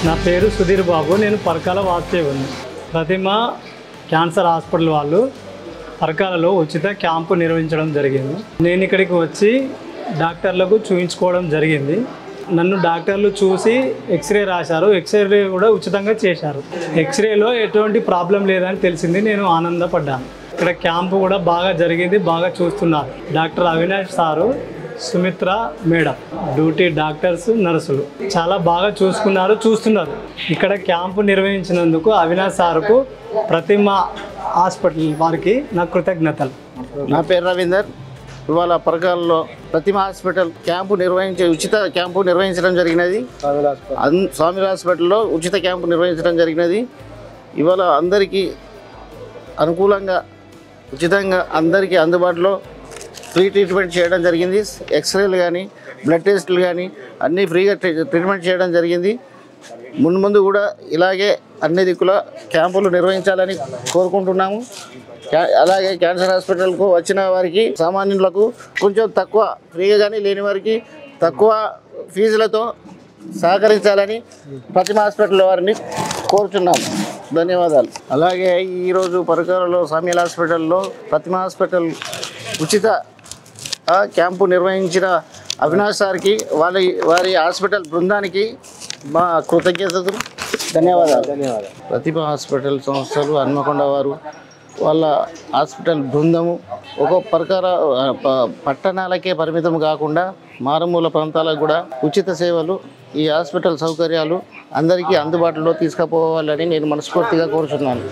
నా పేరు సుధీర్ బాబు. నేను పరకాల వాస్తవ్యుని. ప్రతిమ క్యాన్సర్ హాస్పిటల్ వాళ్ళు పరకాలలో ఉచిత క్యాంపు నిర్వహించడం జరిగింది. నేను ఇక్కడికి వచ్చి డాక్టర్లకు చూపించుకోవడం జరిగింది. నన్ను డాక్టర్లు చూసి ఎక్స్రే రాశారు. ఎక్స్రే కూడా ఉచితంగా చేశారు. ఎక్స్రేలో ఎటువంటి ప్రాబ్లం లేదని తెలిసింది. నేను ఆనందపడ్డాను. ఇక్కడ క్యాంపు కూడా బాగా జరిగింది. బాగా చూస్తున్నారు. Doctor Avinash sir, Sumitra madam, duty doctors, నర్సులు చాలా బాగా చూస్తున్నారు. ఇక్కడ క్యాంపు నిర్వహించినందుకు అవినాష్ సార్కు, ప్రతిమ హాస్పిటల్ వారికి నా కృతజ్ఞతలు. నా పేరు రవీందర్. ఇవాళ పరకాలలో ప్రతిమ హాస్పిటల్ ఉచిత క్యాంపు నిర్వహించడం జరిగినది. స్వామి హాస్పిటల్లో ఉచిత క్యాంపు నిర్వహించడం జరిగినది. ఇవాళ అందరికీ అనుకూలంగా ఉచితంగా అందరికీ అందుబాటులో ఫ్రీ ట్రీట్మెంట్ చేయడం జరిగింది. ఎక్స్రేలు కానీ బ్లడ్ టెస్టులు కానీ అన్నీ ఫ్రీగా ట్రీట్మెంట్ చేయడం జరిగింది. ముందు కూడా ఇలాగే అన్ని దిక్కుల క్యాంపులు నిర్వహించాలని కోరుకుంటున్నాము. అలాగే క్యాన్సర్ హాస్పిటల్కు వచ్చిన వారికి సామాన్యులకు కొంచెం తక్కువ ఫ్రీగా కానీ లేని వారికి తక్కువ ఫీజులతో సహకరించాలని ప్రతిమ హాస్పిటల్ వారిని కోరుచున్నాము. ధన్యవాదాలు. అలాగే ఈరోజు పరకాలలో సామ్యాల హాస్పిటల్లో ప్రతిమ హాస్పిటల్ ఉచిత క్యాంపు నిర్వహించిన అవినాష్ సార్కి వారి హాస్పిటల్ బృందానికి మా కృతజ్ఞతలు, ధన్యవాదాలు. ప్రతిమ హాస్పిటల్ సంస్థలు హన్మకొండ వారు వాళ్ళ హాస్పిటల్ బృందము ఒక పట్టణాలకే పరిమితం కాకుండా మారుమూల ప్రాంతాలకు కూడా ఉచిత సేవలు, ఈ హాస్పిటల్ సౌకర్యాలు అందరికీ అందుబాటులో తీసుకుపోవాలని నేను మనస్ఫూర్తిగా కోరుచున్నాను.